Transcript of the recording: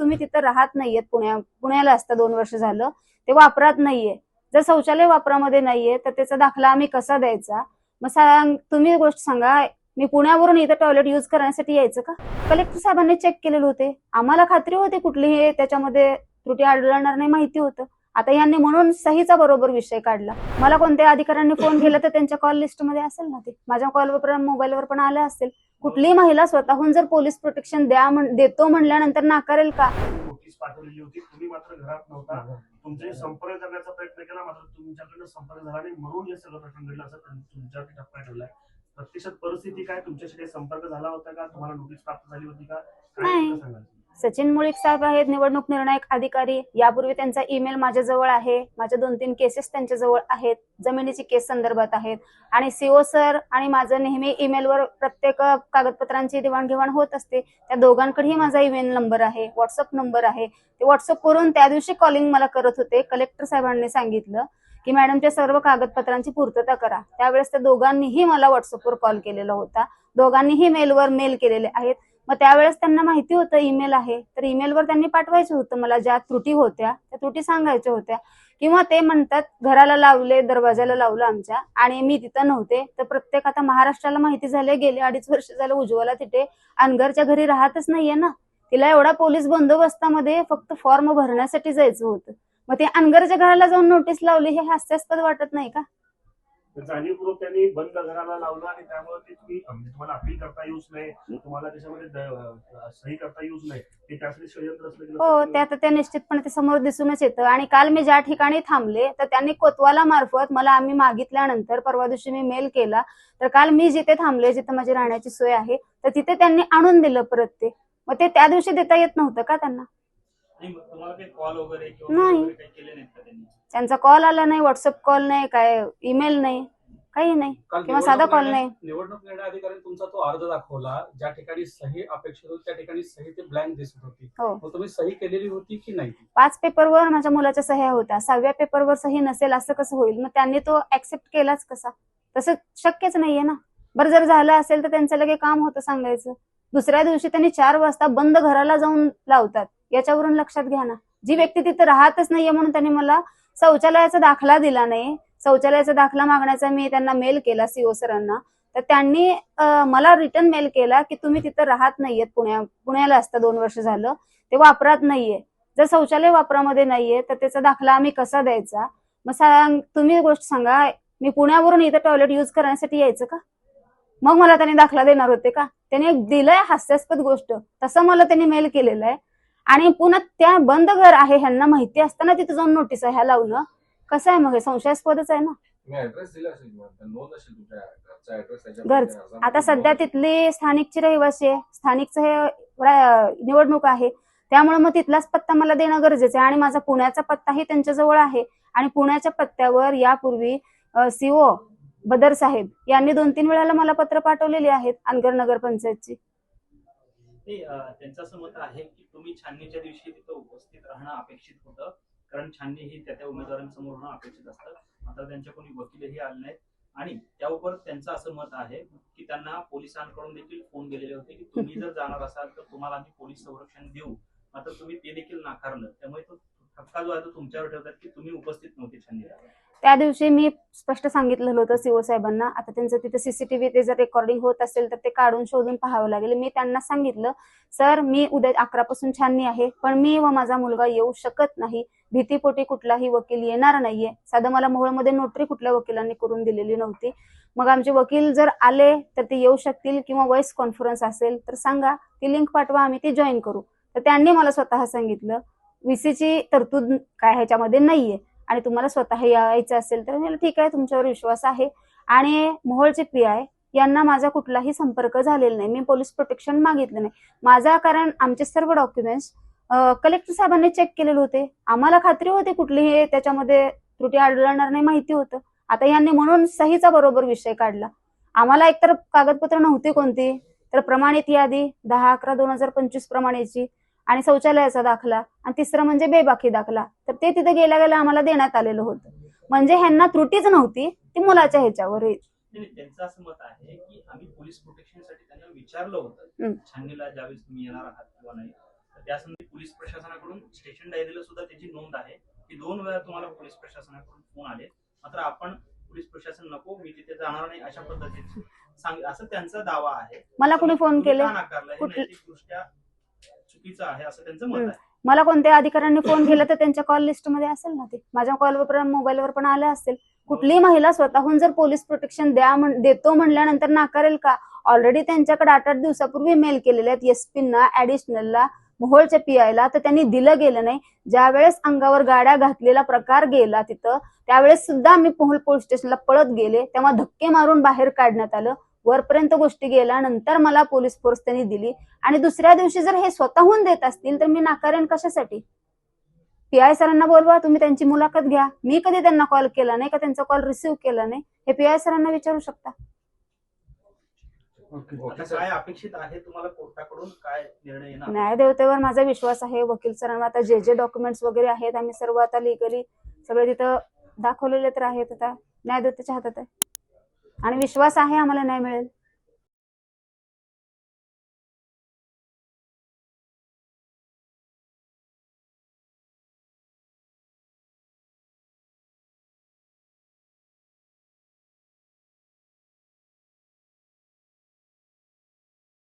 तुम्ही तिथं राहत नाहीयेत, पुण्याला असता 2 वर्ष झालं, ते वापरात नाहीये. जर शौचालय वापरामध्ये नाहीये तर त्याचा दाखला आम्ही कसा द्यायचा? मग तुम्ही गोष्ट सांगा, मी पुण्यावरून इथं टॉयलेट युज करण्यासाठी यायचं का? कलेक्टर साहेबांनी चेक केलेलं होते, आम्हाला खात्री होती कुठलीही त्याच्यामध्ये त्रुटी आढळणार नाही, माहिती होतं. आता यांनी म्हणून सहीचा बरोबर विषय काढला. मला कोणत्या अधिकाऱ्यांनी फोन केला तर त्यांच्या कॉल लिस्टमध्ये असेल ना, ते माझ्या कॉलवर मोबाईलवर पण आलं असेल. कुठलीही महिला स्वतःहून जर पोलीस प्रोटेक्शन देतो म्हणल्यानंतर नाकारेल का? नोटीस पाठवलेली होती, तुम्ही मात्र घरात नव्हता, तुमच्याशी संपर्क करण्याचा प्रयत्न केला, मात्र तुमच्याकडनं संपर्क झाला नाही, म्हणून हे सगळं प्रकरण घडलं असं तुमच्यावरती ठपका ठेवलाय. प्रत्यक्षात परिस्थिती काय? तुमच्याशी काही संपर्क झाला होता का? तुम्हाला नोटीस प्राप्त झाली होती का? नाही. सचिन मुळीक साहेब आहेत निवडणूक निर्णायक अधिकारी. यापूर्वी त्यांचा ईमेल माझ्याजवळ आहे, माझ्या 2-3 केसेस त्यांच्याजवळ आहेत, जमिनीची केस संदर्भात आहेत. आणि सीओ सर आणि माझं नेहमी ईमेलवर प्रत्येक कागदपत्रांची देवाणघेवाण होत असते. त्या दोघांकडेही माझा ईमेल नंबर आहे, व्हॉट्सअप नंबर आहे. ते व्हॉट्सअप करून त्या दिवशी कॉलिंग मला करत होते. कलेक्टर साहेबांनी सांगितलं की मॅडमच्या सर्व कागदपत्रांची पूर्तता करा. त्यावेळेस त्या दोघांनीही मला व्हॉट्सअपवर कॉल केलेला होता, दोघांनीही मेलवर मेल केलेले आहेत. मग त्यावेळेस त्यांना माहिती होतं ईमेल आहे, तर ईमेलवर त्यांनी पाठवायचं होतं मला, ज्या त्रुटी होत्या त्या त्रुटी सांगायच्या होत्या. किंवा ते म्हणतात घराला लावले, दरवाजाला लावलं आमच्या, आणि मी तिथं नव्हते. तर प्रत्येक आता महाराष्ट्राला माहिती झाले, गेले 2.5 वर्ष झालं उज्ज्वला तिथे अनगरच्या घरी राहतच नाहीये ना. तिला एवढा पोलीस बंदोबस्तामध्ये फक्त फॉर्म भरण्यासाठी जायचं होतं, मग ते अनगरच्या घराला जाऊन नोटीस लावली, हे हास्यास्पद वाटत नाही का? जाणीवपूर्वक त्यांनी बंद घराला लावलं आणि त्यामुळे ते तुम्हाला अपील करता येऊच नाही, तुम्हाला त्याच्यामध्ये सही करता येऊच नाही, ते त्यासाठी षडयंत्र असलं. हो, ते आता ते निश्चितपणे ते समोर दिसूनच येतं. आणि काल मी ज्या ठिकाणी थांबले तर त्यांनी कोतवाला मार्फत मला आम्ही मागितल्यानंतर परवा दिवशी मी मेल केला, तर काल मी जिथे थांबले, जिथे माझी राहण्याची सोय आहे, तर तिथे त्यांनी आणून दिलं परत ते. मग ते त्या दिवशी देता येत नव्हतं का त्यांना? नाही, त्यांचा कॉल आला नाही, व्हॉट्सअप कॉल नाही, काय ईमेल नाही, काही नाही, किंवा साधा कॉल नाही. निवडणूक निर्णय अधिकारी तुमचा तो अर्ज दाखवला, ज्या ठिकाणी सही अपेक्षित होती त्या ठिकाणी सही ते ब्लँक दिसत होती. मग तुम्ही सही केलेली होती की नाही? 5 पेपरवर माझ्या मुलाच्या सह्या होत्या, 6व्या पेपरवर सही नसेल असं कसं होईल? मग त्यांनी तो ऍक्सेप्ट केलाच कसा? तसं शक्यच नाहीये ना. बरं, जर झालं असेल तर त्यांचं लगे काम होतं सांगायचं. दुसऱ्या दिवशी त्यांनी 4 वाजता बंद घराला जाऊन लावतात, याच्यावरून लक्षात घ्या ना. जी व्यक्ती तिथे राहतच नाहीये म्हणून त्यांनी मला शौचालयाचा दाखला दिला नाही, शौचालयाचा दाखला मागण्याचा मी त्यांना मेल केला सीओ सरांना, तर त्यांनी मला रिटर्न मेल केला की तुम्ही तिथं राहत नाहीयेत, पुण्याला असता 2 वर्ष झालं, ते वापरात नाहीये. जर शौचालय वापरामध्ये नाहीये तर त्याचा दाखला आम्ही कसा द्यायचा? मग तुम्ही गोष्ट सांगा, मी पुण्यावरून इथं टॉयलेट युज करण्यासाठी यायचं का? मग मला त्यांनी दाखला देणार होते का? त्यांनी दिलंय हास्यास्पद गोष्ट, तसं मला त्यांनी मेल केलेलं आहे. आणि पुन्हा त्या बंद घर आहे ह्यांना माहिती असताना तिथे जाऊन नोटीस ह्या लावणं कसं आहे? मग हे संशयास्पदच आहे ना. घर आता सध्या तिथली स्थानिकची रहिवासी आहे, स्थानिकचं हे निवडणूक आहे, त्यामुळे मग तिथलाच पत्ता मला देणं गरजेचं आहे. आणि माझा पुण्याचा पत्ताही त्यांच्याजवळ आहे, आणि पुण्याच्या पत्त्यावर यापूर्वी सीओ बदर साहेब यांनी 2-3 वेळेला मला पत्र पाठवलेली आहेत अनगर नगर पंचायतची. त्यांचं असं मत आहे की तुम्ही छाननीच्या दिवशी तिथं उपस्थित राहणं अपेक्षित होतं, कारण छाननी ही त्या उमेदवारांसमोर होणं अपेक्षित असतं, मात्र त्यांच्या कोणी वकीलही आले नाहीत. आणि त्यावर त्यांचं असं मत आहे की त्यांना पोलिसांकडून देखील फोन गेलेले होते की तुम्ही जर जाणार असाल तर तुम्हाला आम्ही पोलीस संरक्षण देऊ, मात्र तुम्ही ते देखील नाकारलं. त्यामुळे तो ठपका जो आहे तो तुमच्यावर ठेवतात की तुम्ही उपस्थित नव्हते छाननीला. त्या दिवशी मी स्पष्ट सांगितलेलं होतं सीओ साहेबांना, आता त्यांचं तिथे सीसीटीव्ही ते जर रेकॉर्डिंग होत असेल तर ते काढून शोधून पाहावं लागेल. मी त्यांना सांगितलं, सर मी उद्या 11 पासून छाननी आहे, पण मी व माझा मुलगा येऊ शकत नाही, भीतीपोटी कुठलाही वकील येणार नाहीये. साधं मला मोहोळमध्ये नोटरी कुठल्या वकिलांनी करून दिलेली नव्हती. मग आमचे वकील जर आले तर ते येऊ शकतील, किंवा वॉइस कॉन्फरन्स असेल तर सांगा, ती लिंक पाठवा, आम्ही ती जॉईन करू. तर त्यांनी मला स्वतः सांगितलं VC तरतूद काय ह्याच्यामध्ये नाहीये, आणि तुम्हाला स्वतः यायचं असेल तर ठीक आहे, तुमच्यावर विश्वास आहे. आणि मोहोळचे PI यांना माझा कुठलाही संपर्क झालेला नाही, मी पोलीस प्रोटेक्शन मागितलं नाही माझा, कारण आमचे सर्व डॉक्युमेंट्स कलेक्टर साहेबांनी चेक केलेले होते, आम्हाला खात्री होती कुठलीही त्याच्यामध्ये त्रुटी आढळणार नाही, माहिती होतं. आता यांनी म्हणून सहीचा बरोबर विषय काढला. आम्हाला एकतर कागदपत्र नव्हती कोणती, तर प्रमाणित यादी 10/11/2025 प्रमाणेची, आणि शौचालयाचा दाखला, आणि तिसरं म्हणजे बेबाकी दाखला, तर ते तिथे गेल्या गेल्या आम्हाला देण्यात आलेलं होतं. म्हणजे ह्यांना त्रुटीच नव्हती, ती मुलाच्या ह्याच्यावर. त्यांचं असं मत आहे की आम्ही पोलीस प्रोटेक्शनसाठी त्यांना विचारलं होतं छाननीला ज्यावेळेस तुम्ही येणार आहात किंवा नाही, तर त्या संदर्भात पोलीस प्रशासनाकडून स्टेशन डायरीला सुद्धा त्याची नोंद आहे की 2 वेळा तुम्हाला पोलीस प्रशासनाकडून फोन आले, मात्र आपण पोलीस प्रशासन नको, मी तिथे जाणार नाही अशा पद्धतीने सांग असं त्यांचा दावा आहे. मला कोणी फोन तुम्ही केले? का नाकारलं? हे कुठले- नैतिकदृष्ट्या चुकीचं आहे असं त्यांचं मत आहे. मला कोणत्या अधिकाऱ्यांनी फोन केला तर त्यांच्या कॉल लिस्ट मध्ये असेल ना, ते माझ्या कॉलवर मोबाईलवर पण आलं असेल. कुठलीही महिला स्वतःहून जर पोलीस प्रोटेक्शन देतो म्हणल्यानंतर नाकारेल का? ऑलरेडी त्यांच्याकडे 8-8 दिवसापूर्वी मेल केलेले आहेत एसपींना, ऍडिशनलला, मोहोळच्या पीआयला, तर त्यांनी दिलं गेलं नाही. ज्या वेळेस अंगावर गाड्या घातलेला प्रकार गेला तिथं, त्यावेळेस सुद्धा आम्ही मोहोळ पोलीस स्टेशनला पळत गेले, तेव्हा धक्के मारून बाहेर काढण्यात आलं. वरपर्यंत गोष्टी गेल्यानंतर मला पोलीस फोर्स त्यांनी दिली, आणि दुसऱ्या दिवशी जर हे स्वतःहून देत असतील तर मी नाकारेन कशासाठी? पीआय सरांना बोलवा, तुम्ही त्यांची मुलाखत घ्या. मी कधी त्यांना कॉल केला नाही का त्यांचा कॉल रिसिव्ह केला नाही, हे पीआय सरांना विचारू शकता. आता काय अपेक्षित आहे तुम्हाला कोर्टाकडून, काय निर्णय येणार? न्यायदेवतेवर माझा विश्वास आहे. वकील सरांना आता जे डॉक्युमेंट्स वगैरे आहेत आम्ही सर्व आता लिगली सगळे तिथं दाखवलेले तर आहेत. आता न्यायदेवतेच्या हातात आहे आणि विश्वास आहे आम्हाला न्याय मिळेल.